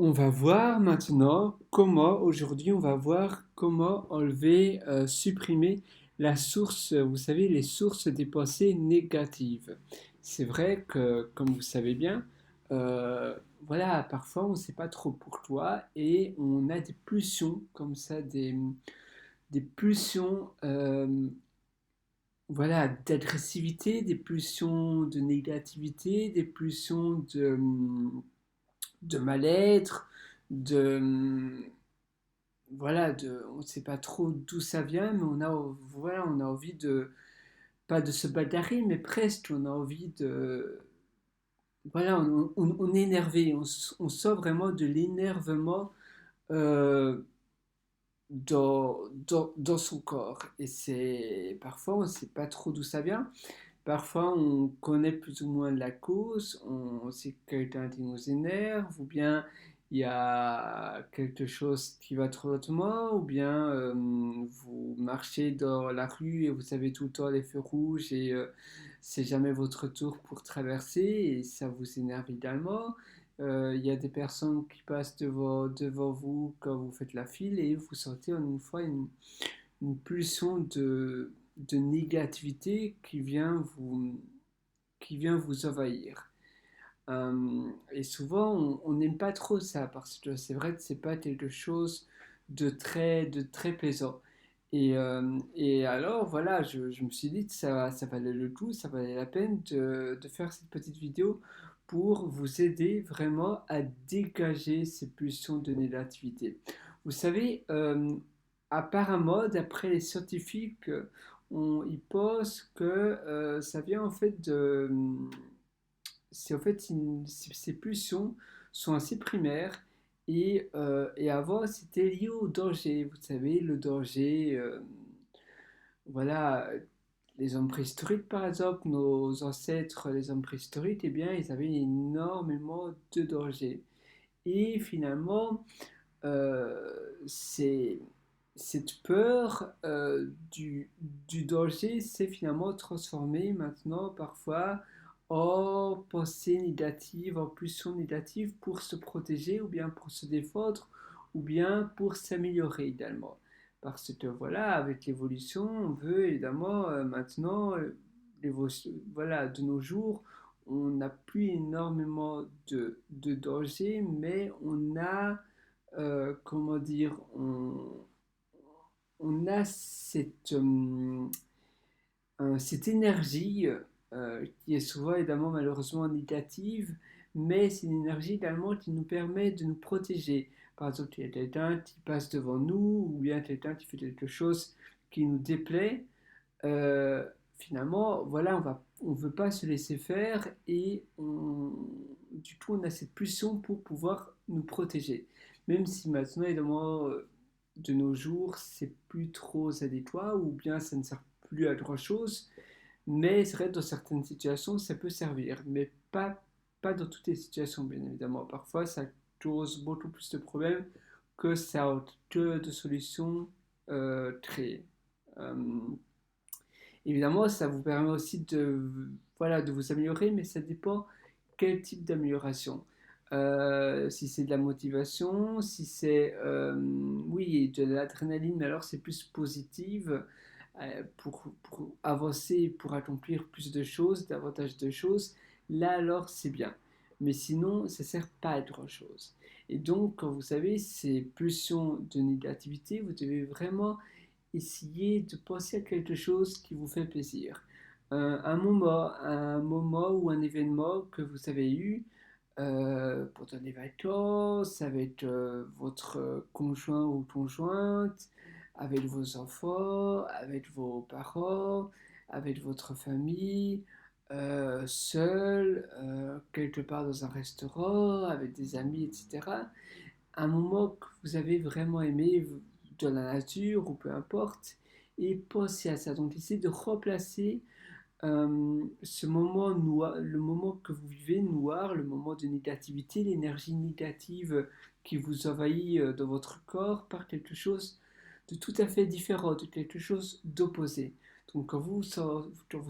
On va voir maintenant aujourd'hui, on va voir comment enlever, supprimer la source, vous savez, les sources des pensées négatives. C'est vrai que, comme vous savez bien, euh, voilà, parfois on ne sait pas trop pourquoi et on a des pulsions comme ça, des pulsions, voilà, d'agressivité, des pulsions de négativité, des pulsions de mal-être, de, voilà, on ne sait pas trop d'où ça vient, mais voilà, on a envie de, pas de se bagarrer, mais presque, on a envie de, voilà, on est énervé, on sort vraiment de l'énervement euh, dans son corps. Et c'est, parfois, on ne sait pas trop d'où ça vient. Parfois, on connaît plus ou moins la cause, on sait que quelqu'un qui nous énerve, ou bien il y a quelque chose qui va trop lentement, ou bien vous marchez dans la rue et vous avez tout le temps les feux rouges et c'est jamais votre tour pour traverser et ça vous énerve également. Il y a des personnes qui passent devant vous quand vous faites la file et vous sentez en une fois une pulsion de négativité qui vient vous envahir. Et souvent, on n'aime pas trop ça parce que c'est vrai que c'est pas quelque chose de très plaisant. Et alors, voilà, je me suis dit que ça valait le coup, ça valait la peine de faire cette petite vidéo pour vous aider vraiment à dégager ces pulsions de négativité. Vous savez, apparemment, d'après les scientifiques, ils pensent que ça vient en fait de, c'est en fait ces pulsions sont assez primaires et avant c'était lié au danger. Vous savez, le danger, voilà, les hommes préhistoriques par exemple, nos ancêtres, les hommes préhistoriques, eh bien, ils avaient énormément de danger. Et finalement, c'est cette peur du danger s'est finalement transformée maintenant parfois en pensée négative, en pulsion négative pour se protéger ou bien pour se défendre ou bien pour s'améliorer également. Parce que voilà, avec l'évolution, on veut évidemment maintenant, voilà, de nos jours, on n'a plus énormément de danger, mais on a comment dire, on a cette énergie qui est souvent évidemment malheureusement négative, mais c'est une énergie également qui nous permet de nous protéger. Par exemple, il y a quelqu'un qui passe devant nous, ou bien quelqu'un qui fait quelque chose qui nous déplaît. euh, Finalement, voilà, on veut pas se laisser faire et du coup, on a cette pulsion pour pouvoir nous protéger. Même si maintenant, évidemment, de nos jours, c'est plus trop adéquat ou bien ça ne sert plus à grand chose, mais c'est vrai que dans certaines situations, ça peut servir, mais pas dans toutes les situations, bien évidemment. Parfois, ça cause beaucoup plus de problèmes que de solutions créées. Euh, Évidemment, ça vous permet aussi voilà, de vous améliorer, mais ça dépend quel type d'amélioration. Si c'est de la motivation, si c'est, oui, de l'adrénaline, mais alors c'est plus positive pour avancer, pour accomplir plus de choses, davantage de choses. Là alors c'est bien. Mais sinon, ça ne sert pas à grand-chose. Et donc, quand vous avez ces pulsions de négativité, vous devez vraiment essayez de penser à quelque chose qui vous fait plaisir. Un moment ou un événement que vous avez eu pendant les vacances, avec votre conjoint ou conjointe, avec vos enfants, avec vos parents, avec votre famille, seul, quelque part dans un restaurant, avec des amis, etc. Un moment que vous avez vraiment aimé de la nature ou peu importe, et pensez à ça. Donc essayez de remplacer ce moment noir, le moment que vous vivez noir, le moment de négativité, l'énergie négative qui vous envahit dans votre corps par quelque chose de tout à fait différent, de quelque chose d'opposé. Donc quand vous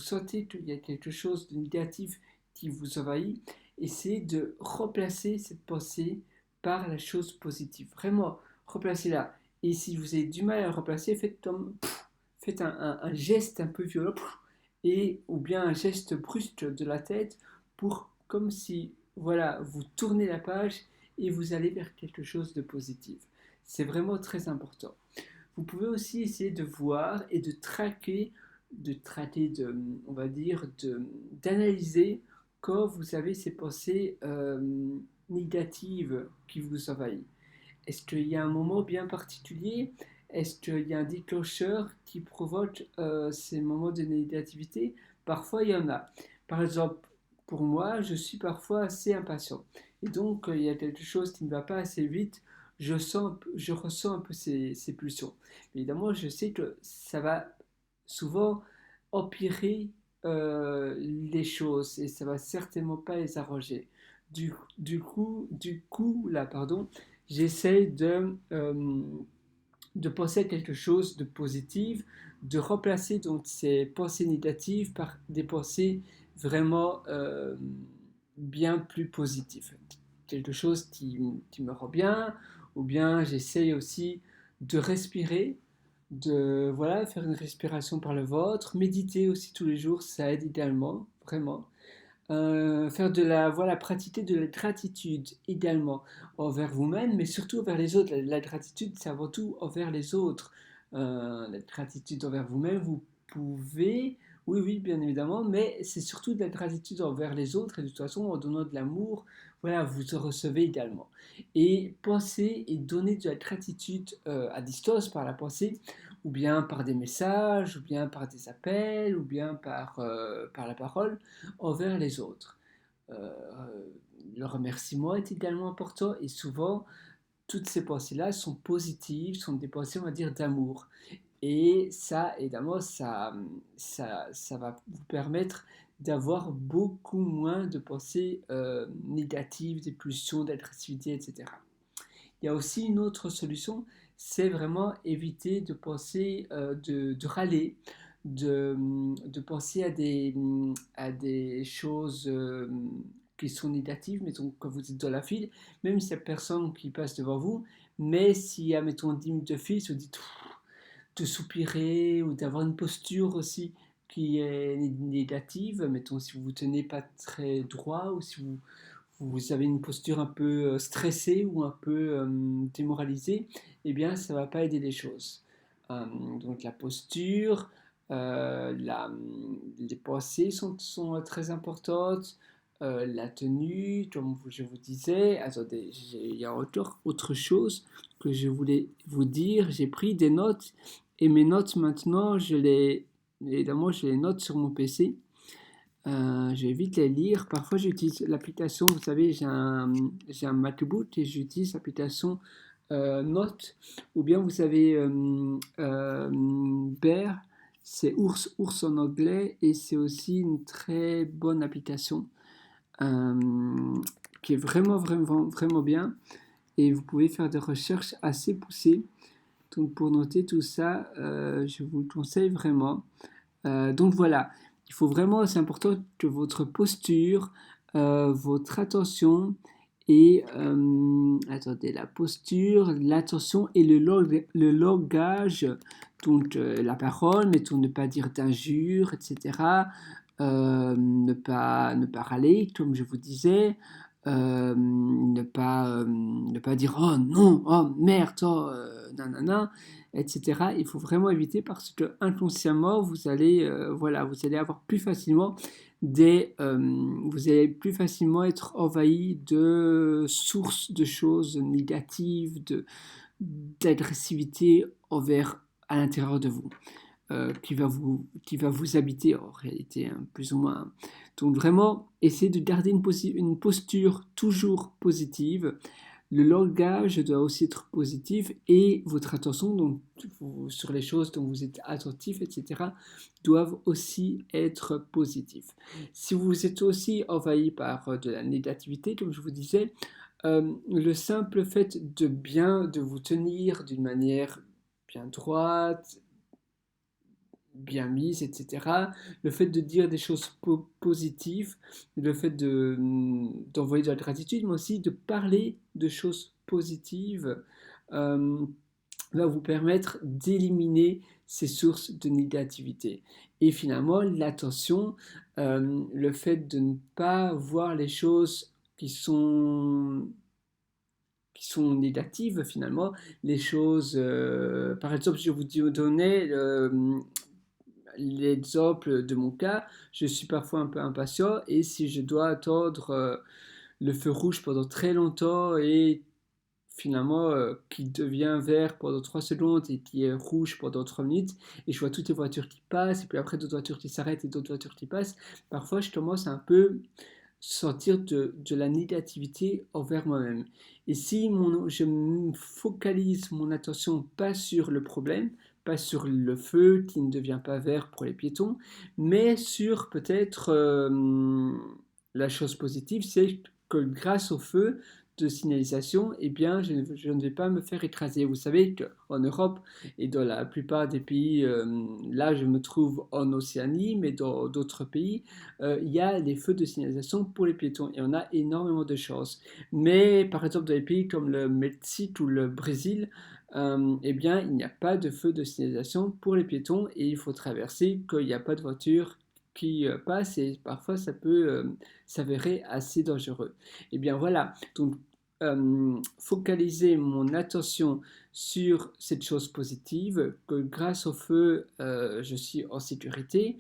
sentez qu'il y a quelque chose de négatif qui vous envahit, essayez de remplacer cette pensée par la chose positive. Vraiment, replacez-la. Et si vous avez du mal à le replacer, faites un geste un peu violent et ou bien un geste brusque de la tête pour comme si voilà, vous tournez la page et vous allez vers quelque chose de positif. C'est vraiment très important. Vous pouvez aussi essayer de voir et on va dire, d'analyser quand vous avez ces pensées négatives qui vous envahissent. Est-ce qu'il y a un moment bien particulier? Est-ce qu'il y a un déclencheur qui provoque ces moments de négativité? Parfois, il y en a. Par exemple, pour moi, je suis parfois assez impatient. Et donc, il y a quelque chose qui ne va pas assez vite. Je ressens un peu ces pulsions. Évidemment, je sais que ça va souvent empirer les choses et ça va certainement pas les arranger. Là, pardon, j'essaie de penser à quelque chose de positif, de remplacer donc ces pensées négatives par des pensées vraiment bien plus positives. Quelque chose qui me rend bien, ou bien j'essaie aussi de respirer, de voilà, faire une respiration par le ventre, méditer aussi tous les jours, ça aide idéalement, vraiment. Faire de la, voilà, pratiquer de la gratitude également envers vous-même, mais surtout envers les autres. La gratitude, c'est avant tout envers les autres. La gratitude envers vous-même, vous pouvez, oui, oui, bien évidemment, mais c'est surtout de la gratitude envers les autres, et de toute façon, en donnant de l'amour, voilà, vous en recevez également. Et penser et donner de la gratitude à distance par la pensée, ou bien par des messages, ou bien par des appels, ou bien par la parole envers les autres. Euh, le remerciement est également important et souvent, toutes ces pensées-là sont positives, sont des pensées, on va dire, d'amour. Et ça, évidemment, ça va vous permettre d'avoir beaucoup moins de pensées négatives, des pulsions, d'agressivité, etc. Il y a aussi une autre solution, c'est vraiment éviter de penser, de râler, de penser à des choses qui sont négatives, mettons quand vous êtes dans la file, même si il n'y a personne qui passe devant vous, mais s'il y a, mettons, 10 minutes de file, se dit de soupirer ou d'avoir une posture aussi qui est négative, mettons si vous ne vous tenez pas très droit ou si vous avez une posture un peu stressée ou un peu démoralisée, eh bien, ça ne va pas aider les choses. Donc, la posture, les pensées sont très importantes, la tenue, comme je vous disais. Attendez, il y a encore autre chose que je voulais vous dire. J'ai pris des notes et mes notes maintenant, évidemment, je les note sur mon PC. Je vais vite les lire. Parfois, j'utilise l'application, vous savez, j'ai un MacBook et j'utilise l'application Notes. Ou bien, vous savez, Bear, c'est ours en anglais et c'est aussi une très bonne application euh, qui est vraiment, vraiment, vraiment bien. Et vous pouvez faire des recherches assez poussées. Donc, pour noter tout ça, je vous le conseille vraiment. Donc voilà, il faut vraiment, c'est important que votre posture, votre attention et attendez, la posture, l'attention et le langage, donc la parole, mettons ne pas dire d'injures, etc. Ne pas râler, comme je vous disais. Ne pas dire oh non, oh merde, oh nanana, etc. Il faut vraiment éviter parce que inconsciemment voilà, vous allez avoir plus facilement vous allez plus facilement être envahi de sources de choses négatives, d'agressivité envers à l'intérieur de vous qui va vous habiter en réalité, hein, plus ou moins. Donc vraiment, essayez de garder une posture toujours positive. Le langage doit aussi être positif et votre attention donc, sur les choses dont vous êtes attentif, etc., doivent aussi être positifs. Si vous êtes aussi envahi par de la négativité, comme je vous disais, le simple fait de vous tenir d'une manière bien droite, bien mise, etc. Le fait de dire des choses positives, le fait d'envoyer de la gratitude, mais aussi de parler de choses positives, euh, va vous permettre d'éliminer ces sources de négativité. Et finalement, l'attention, le fait de ne pas voir les choses qui sont négatives finalement, les choses, par exemple, je vous donnais l'exemple de mon cas, je suis parfois un peu impatient et si je dois attendre le feu rouge pendant très longtemps et finalement qui devient vert pendant 3 secondes et qui est rouge pendant 3 minutes et je vois toutes les voitures qui passent et puis après d'autres voitures qui s'arrêtent et d'autres voitures qui passent, parfois je commence à un peu sortir de la négativité envers moi-même. Et si je focalise mon attention pas sur le problème, pas sur le feu qui ne devient pas vert pour les piétons, mais sur peut-être la chose positive, c'est que grâce au feu de signalisation, eh bien, je ne vais pas me faire écraser. Vous savez qu'en Europe et dans la plupart des pays, là je me trouve en Océanie, mais dans d'autres pays, il y a les feux de signalisation pour les piétons et on a énormément de chance. Mais par exemple dans les pays comme le Mexique ou le Brésil, eh bien il n'y a pas de feu de signalisation pour les piétons et il faut traverser qu'il n'y a pas de voiture qui passe et parfois ça peut s'avérer assez dangereux. Et bien voilà, donc focaliser mon attention sur cette chose positive, que grâce au feu, je suis en sécurité,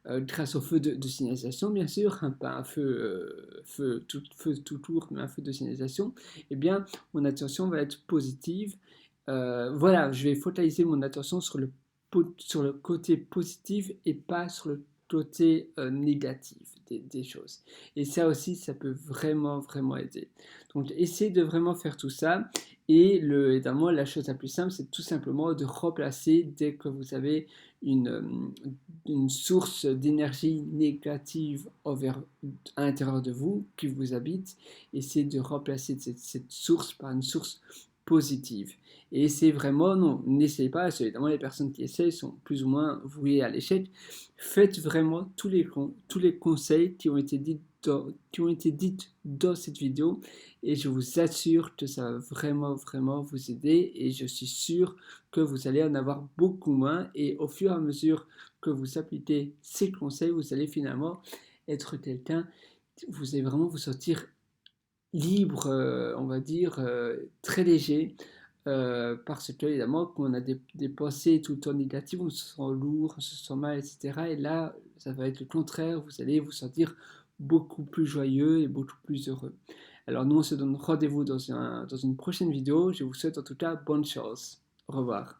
grâce au feu de signalisation, bien sûr, hein, pas un feu tout tour, mais un feu de signalisation, eh bien, mon attention va être positive. Voilà, je vais focaliser mon attention sur le côté positif et pas sur le côté négatif des choses. Et ça aussi, ça peut vraiment, vraiment aider. Donc, essayez de vraiment faire tout ça. Et évidemment, la chose la plus simple, c'est tout simplement de remplacer dès que vous avez une source d'énergie négative à l'intérieur de vous, qui vous habite, essayez de remplacer cette source par une source positive. Et c'est vraiment, non, n'essayez pas, parce que évidemment les personnes qui essayent sont plus ou moins vouées à l'échec. Faites vraiment tous les conseils qui ont été dites dans cette vidéo et je vous assure que ça va vraiment, vraiment vous aider et je suis sûr que vous allez en avoir beaucoup moins et au fur et à mesure que vous appliquez ces conseils, vous allez finalement être quelqu'un, vous allez vraiment vous sentir libre, on va dire, très léger, parce que évidemment, quand on a des pensées tout le temps négatives, on se sent lourd, on se sent mal, etc. Et là, ça va être le contraire, vous allez vous sentir beaucoup plus joyeux et beaucoup plus heureux. Alors nous, on se donne rendez-vous dans une prochaine vidéo. Je vous souhaite en tout cas bonne chance. Au revoir.